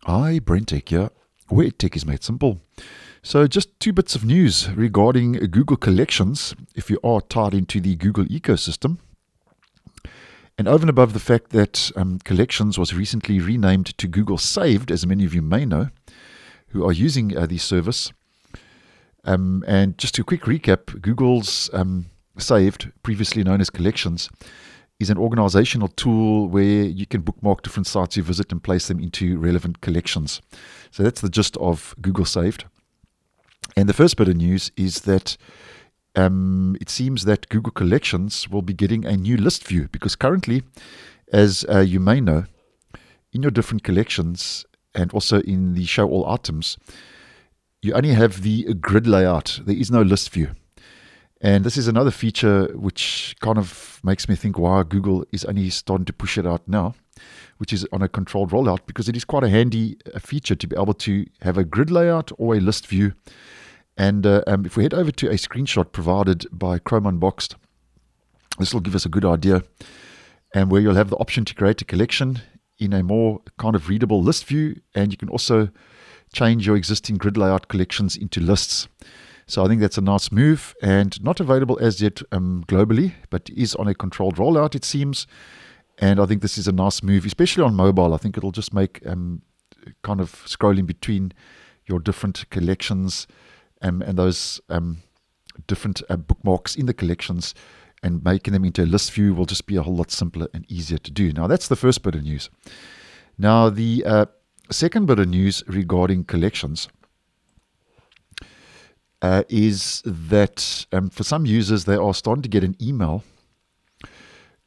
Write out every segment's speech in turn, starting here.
Hi, BrenTech here, where tech is made simple. So, just two bits of news regarding Google Collections if you are tied into the Google ecosystem. And over and above the fact that Collections was recently renamed to Google Saved, as many of you may know, who are using the service. And just a quick recap, Google's Saved, previously known as Collections, is an organizational tool where you can bookmark different sites you visit and place them into relevant collections. So that's the gist of Google Saved. And the first bit of news is that it seems that Google Collections will be getting a new list view because currently, as you may know, in your different collections and also in the show all items, you only have the grid layout. There is no list view. And this is another feature which kind of makes me think why Google is only starting to push it out now, which is on a controlled rollout, because it is quite a handy feature to be able to have a grid layout or a list view. And if we head over to a screenshot provided by Chrome Unboxed, this will give us a good idea, and where you'll have the option to create a collection in a more kind of readable list view, and you can also change your existing grid layout collections into lists. So I think that's a nice move, and not available as yet globally, but is on a controlled rollout, it seems. And I think this is a nice move, especially on mobile. I think it'll just make kind of scrolling between your different collections and those different bookmarks in the collections and making them into a list view will just be a whole lot simpler and easier to do. Now, that's the first bit of news. Now, the second bit of news regarding collections is that for some users, they are starting to get an email,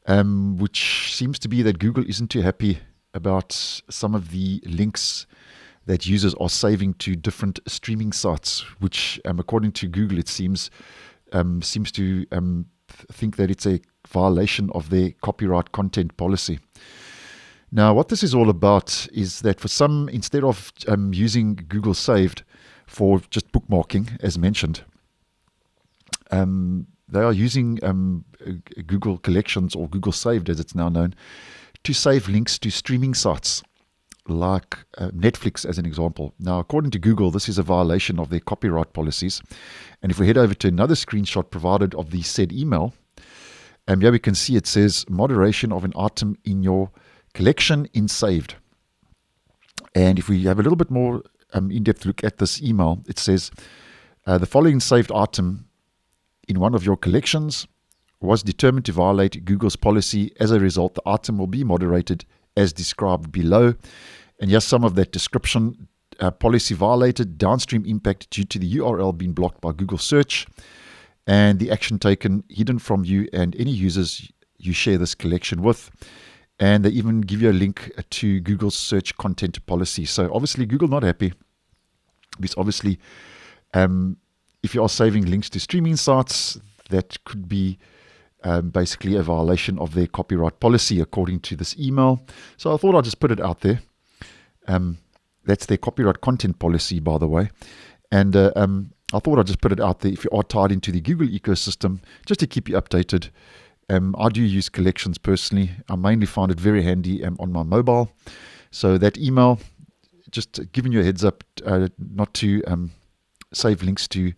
which seems to be that Google isn't too happy about some of the links that users are saving to different streaming sites, which, according to Google, it seems to think that it's a violation of their copyright content policy. Now, what this is all about is that for some, instead of using Google Saved for just bookmarking, as mentioned, they are using Google Collections, or Google Saved as it's now known, to save links to streaming sites like Netflix as an example. Now, according to Google, this is a violation of their copyright policies. And if we head over to another screenshot provided of the said email, here we can see it says moderation of an item in your collection in Saved. And if we have a little bit more in-depth look at this email, it says the following saved item in one of your collections was determined to violate Google's policy. As a result, the item will be moderated as described below. And yes, some of that description: policy violated, downstream impact due to the URL being blocked by Google search, and the action taken hidden from you and any users you share this collection with. And they even give you a link to Google's search content policy. So obviously Google not happy, because obviously if you are saving links to streaming sites, that could be basically a violation of their copyright policy according to this email. So I thought I'd just put it out there. That's their copyright content policy, by the way. And I thought I'd just put it out there if you are tied into the Google ecosystem, just to keep you updated. I do use Collections personally. I mainly find it very handy on my mobile. So that email, just giving you a heads up not to save links to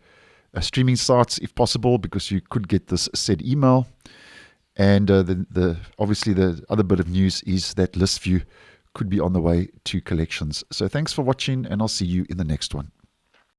streaming sites if possible, because you could get this said email. And obviously the other bit of news is that list view could be on the way to Collections. So thanks for watching, and I'll see you in the next one.